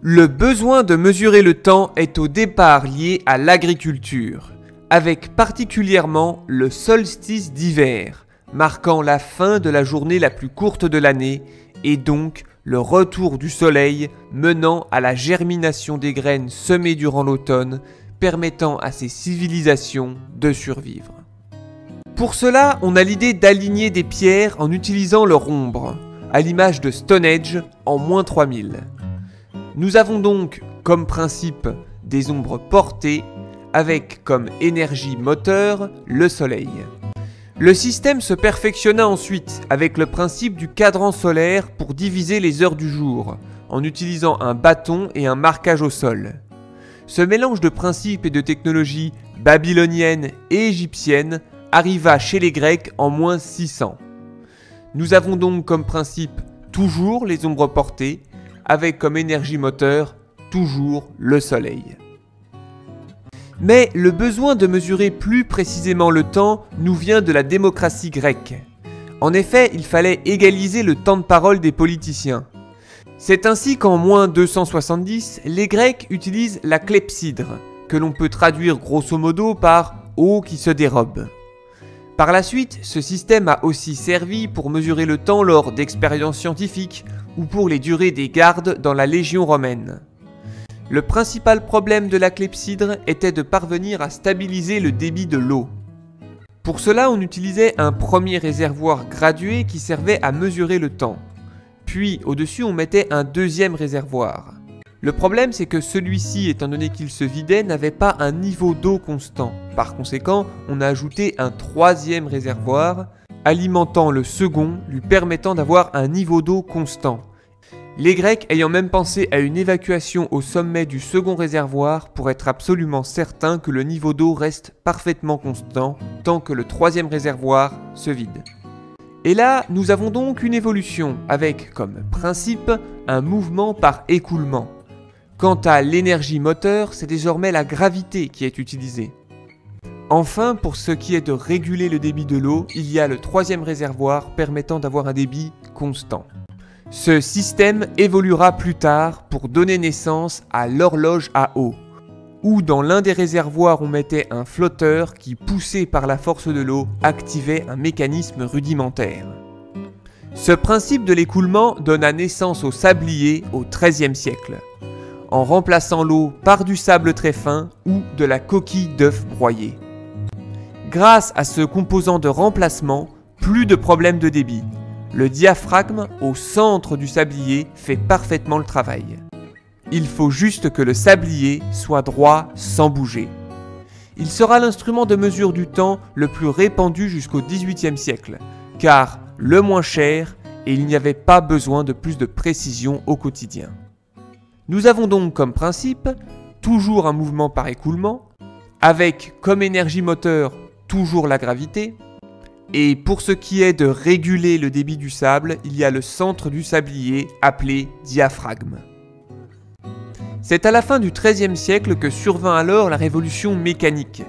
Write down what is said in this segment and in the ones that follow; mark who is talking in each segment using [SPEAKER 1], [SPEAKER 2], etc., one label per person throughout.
[SPEAKER 1] Le besoin de mesurer le temps est au départ lié à l'agriculture, avec particulièrement le solstice d'hiver, marquant la fin de la journée la plus courte de l'année et donc le retour du soleil menant à la germination des graines semées durant l'automne, permettant à ces civilisations de survivre. Pour cela, on a l'idée d'aligner des pierres en utilisant leur ombre, à l'image de Stonehenge en -3000. Nous avons donc comme principe des ombres portées avec comme énergie moteur le soleil. Le système se perfectionna ensuite avec le principe du cadran solaire pour diviser les heures du jour, en utilisant un bâton et un marquage au sol. Ce mélange de principes et de technologies babyloniennes et égyptiennes arriva chez les Grecs en -600. Nous avons donc comme principe toujours les ombres portées, avec comme énergie moteur toujours le soleil. Mais le besoin de mesurer plus précisément le temps nous vient de la démocratie grecque. En effet, il fallait égaliser le temps de parole des politiciens. C'est ainsi qu'en -270, les Grecs utilisent la clepsydre, que l'on peut traduire grosso modo par « eau qui se dérobe ». Par la suite, ce système a aussi servi pour mesurer le temps lors d'expériences scientifiques ou pour les durées des gardes dans la Légion romaine. Le principal problème de la clepsydre était de parvenir à stabiliser le débit de l'eau. Pour cela, on utilisait un premier réservoir gradué qui servait à mesurer le temps. Puis, au-dessus, on mettait un deuxième réservoir. Le problème, c'est que celui-ci, étant donné qu'il se vidait, n'avait pas un niveau d'eau constant. Par conséquent, on a ajouté un troisième réservoir, alimentant le second, lui permettant d'avoir un niveau d'eau constant. Les Grecs ayant même pensé à une évacuation au sommet du second réservoir pour être absolument certains que le niveau d'eau reste parfaitement constant tant que le troisième réservoir se vide. Et là, nous avons donc une évolution avec comme principe un mouvement par écoulement. Quant à l'énergie moteur, c'est désormais la gravité qui est utilisée. Enfin, pour ce qui est de réguler le débit de l'eau, il y a le troisième réservoir permettant d'avoir un débit constant. Ce système évoluera plus tard pour donner naissance à l'horloge à eau, où dans l'un des réservoirs on mettait un flotteur qui, poussé par la force de l'eau, activait un mécanisme rudimentaire. Ce principe de l'écoulement donna naissance au sablier au XIIIe siècle, en remplaçant l'eau par du sable très fin ou de la coquille d'œuf broyée. Grâce à ce composant de remplacement, plus de problème de débit. Le diaphragme au centre du sablier fait parfaitement le travail. Il faut juste que le sablier soit droit sans bouger. Il sera l'instrument de mesure du temps le plus répandu jusqu'au XVIIIe siècle, car le moins cher et il n'y avait pas besoin de plus de précision au quotidien. Nous avons donc comme principe toujours un mouvement par écoulement, avec comme énergie moteur toujours la gravité, et pour ce qui est de réguler le débit du sable, il y a le centre du sablier appelé diaphragme. C'est à la fin du XIIIe siècle que survint alors la révolution mécanique.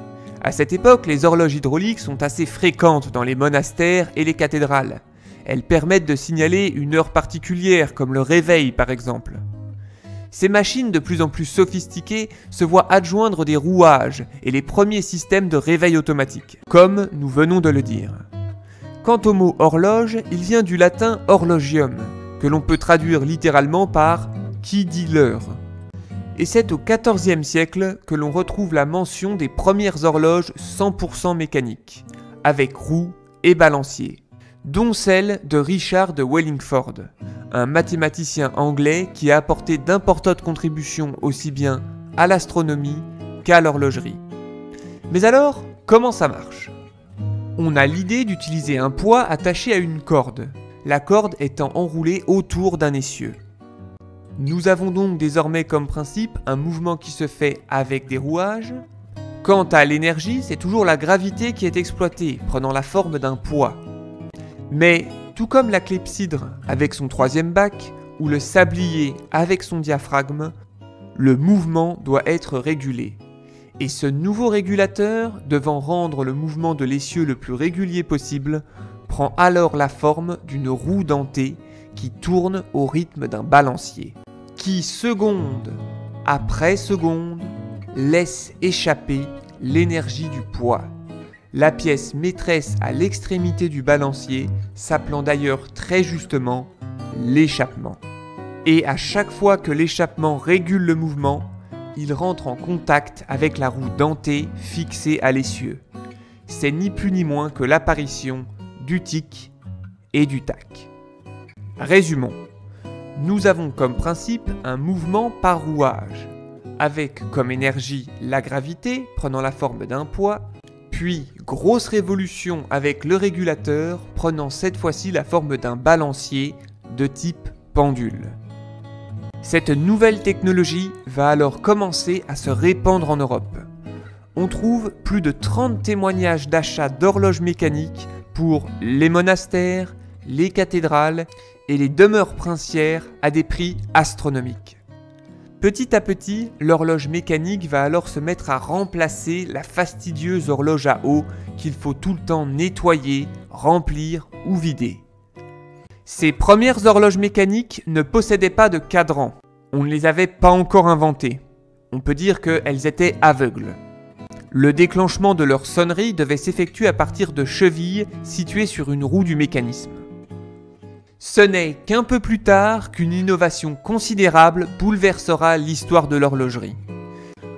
[SPEAKER 1] À cette époque, les horloges hydrauliques sont assez fréquentes dans les monastères et les cathédrales. Elles permettent de signaler une heure particulière, comme le réveil par exemple. Ces machines de plus en plus sophistiquées se voient adjoindre des rouages et les premiers systèmes de réveil automatique, comme nous venons de le dire. Quant au mot horloge, il vient du latin horlogium, que l'on peut traduire littéralement par « qui dit l'heure ». Et c'est au XIVe siècle que l'on retrouve la mention des premières horloges 100% mécaniques, avec roue et balancier, dont celle de Richard de Wallingford, un mathématicien anglais qui a apporté d'importantes contributions aussi bien à l'astronomie qu'à l'horlogerie. Mais alors, comment ça marche ? On a l'idée d'utiliser un poids attaché à une corde, la corde étant enroulée autour d'un essieu. Nous avons donc désormais comme principe un mouvement qui se fait avec des rouages. Quant à l'énergie, c'est toujours la gravité qui est exploitée, prenant la forme d'un poids. Mais tout comme la clepsydre avec son troisième bac, ou le sablier avec son diaphragme, le mouvement doit être régulé. Et ce nouveau régulateur, devant rendre le mouvement de l'essieu le plus régulier possible, prend alors la forme d'une roue dentée qui tourne au rythme d'un balancier. qui, seconde après seconde, laisse échapper l'énergie du poids. La pièce maîtresse à l'extrémité du balancier s'appelant d'ailleurs très justement l'échappement. Et à chaque fois que l'échappement régule le mouvement, il rentre en contact avec la roue dentée fixée à l'essieu. C'est ni plus ni moins que l'apparition du tic et du tac. Résumons. Nous avons comme principe un mouvement par rouage, avec comme énergie la gravité prenant la forme d'un poids, puis grosse révolution avec le régulateur prenant cette fois-ci la forme d'un balancier de type pendule. Cette nouvelle technologie va alors commencer à se répandre en Europe. On trouve plus de 30 témoignages d'achat d'horloges mécaniques pour les monastères, les cathédrales et les demeures princières à des prix astronomiques. Petit à petit, l'horloge mécanique va alors se mettre à remplacer la fastidieuse horloge à eau qu'il faut tout le temps nettoyer, remplir ou vider. Ces premières horloges mécaniques ne possédaient pas de cadran. On ne les avait pas encore inventées. On peut dire qu'elles étaient aveugles. Le déclenchement de leur sonnerie devait s'effectuer à partir de chevilles situées sur une roue du mécanisme. Ce n'est qu'un peu plus tard qu'une innovation considérable bouleversera l'histoire de l'horlogerie.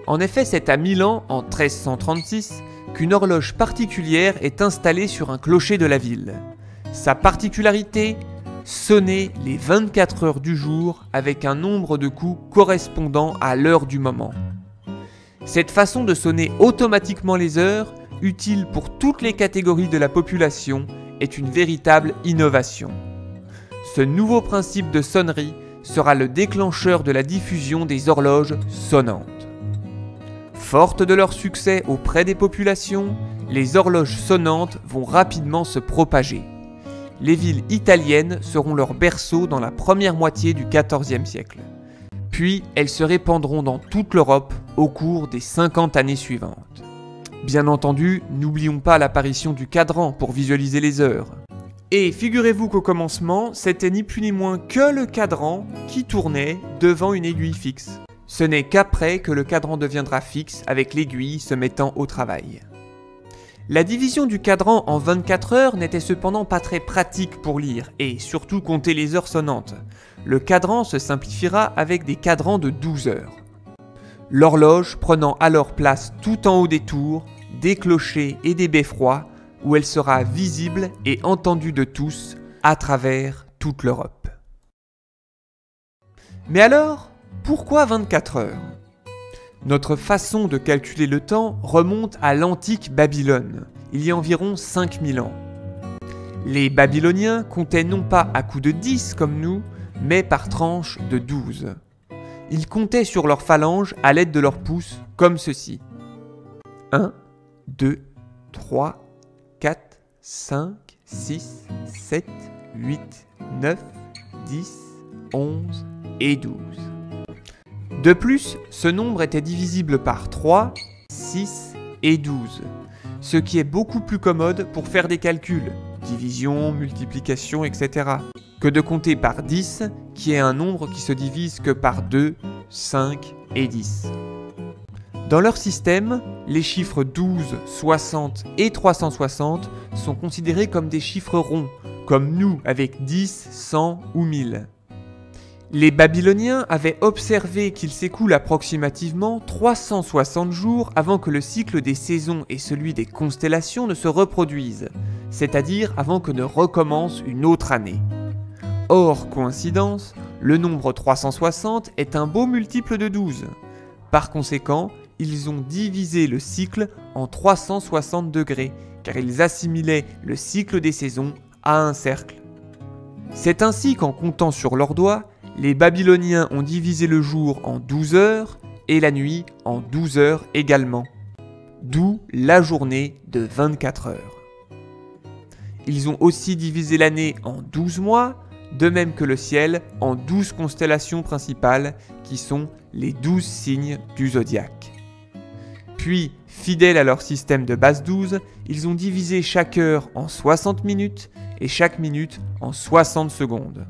[SPEAKER 1] En effet, c'est à Milan, en 1336, qu'une horloge particulière est installée sur un clocher de la ville. Sa particularité, sonner les 24 heures du jour avec un nombre de coups correspondant à l'heure du moment. Cette façon de sonner automatiquement les heures, utile pour toutes les catégories de la population, est une véritable innovation. Ce nouveau principe de sonnerie sera le déclencheur de la diffusion des horloges sonnantes. Fortes de leur succès auprès des populations, les horloges sonnantes vont rapidement se propager. Les villes italiennes seront leur berceau dans la première moitié du XIVe siècle. Puis elles se répandront dans toute l'Europe au cours des 50 années suivantes. Bien entendu, n'oublions pas l'apparition du cadran pour visualiser les heures. Et figurez-vous qu'au commencement, c'était ni plus ni moins que le cadran qui tournait devant une aiguille fixe. Ce n'est qu'après que le cadran deviendra fixe avec l'aiguille se mettant au travail. La division du cadran en 24 heures n'était cependant pas très pratique pour lire et surtout compter les heures sonnantes. Le cadran se simplifiera avec des cadrans de 12 heures. L'horloge prenant alors place tout en haut des tours, des clochers et des beffrois, où elle sera visible et entendue de tous à travers toute l'Europe. Mais alors, pourquoi 24 heures ? Notre façon de calculer le temps remonte à l'antique Babylone, il y a environ 5000 ans. Les Babyloniens comptaient non pas à coups de 10 comme nous, mais par tranches de 12. Ils comptaient sur leurs phalanges à l'aide de leurs pouces, comme ceci. 1, 2, 3, 4, 5, 6, 7, 8, 9, 10, 11 et 12. De plus, ce nombre était divisible par 3, 6 et 12, ce qui est beaucoup plus commode pour faire des calculs, division, multiplication, etc., que de compter par 10, qui est un nombre qui se divise que par 2, 5 et 10. Dans leur système, les chiffres 12, 60 et 360 sont considérés comme des chiffres ronds, comme nous avec 10, 100 ou 1000. Les Babyloniens avaient observé qu'il s'écoule approximativement 360 jours avant que le cycle des saisons et celui des constellations ne se reproduisent, c'est-à-dire avant que ne recommence une autre année. Or, coïncidence, le nombre 360 est un beau multiple de 12. Par conséquent, ils ont divisé le cycle en 360 degrés, car ils assimilaient le cycle des saisons à un cercle. C'est ainsi qu'en comptant sur leurs doigts, les Babyloniens ont divisé le jour en 12 heures et la nuit en 12 heures également, d'où la journée de 24 heures. Ils ont aussi divisé l'année en 12 mois, de même que le ciel en 12 constellations principales qui sont les 12 signes du zodiaque. Puis, fidèles à leur système de base 12, ils ont divisé chaque heure en 60 minutes et chaque minute en 60 secondes.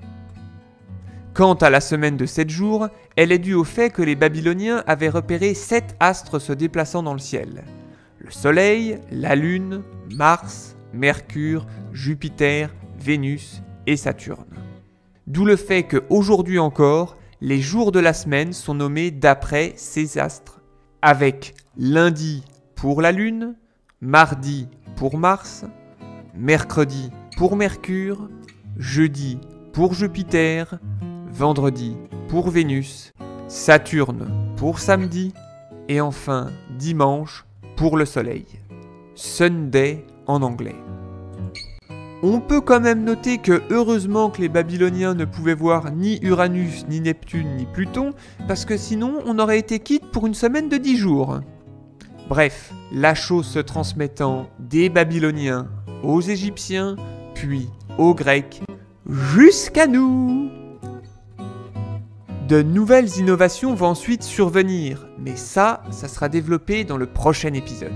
[SPEAKER 1] Quant à la semaine de 7 jours, elle est due au fait que les Babyloniens avaient repéré 7 astres se déplaçant dans le ciel. Le Soleil, la Lune, Mars, Mercure, Jupiter, Vénus et Saturne. D'où le fait qu'aujourd'hui encore, les jours de la semaine sont nommés d'après ces astres, avec lundi pour la Lune, mardi pour Mars, mercredi pour Mercure, jeudi pour Jupiter, vendredi pour Vénus, Saturne pour samedi et enfin dimanche pour le Soleil. Sunday en anglais. On peut quand même noter que heureusement que les Babyloniens ne pouvaient voir ni Uranus, ni Neptune, ni Pluton, parce que sinon on aurait été quitte pour une semaine de 10 jours. Bref, la chose se transmettant des Babyloniens aux Égyptiens, puis aux Grecs, jusqu'à nous. De nouvelles innovations vont ensuite survenir, mais ça sera développé dans le prochain épisode.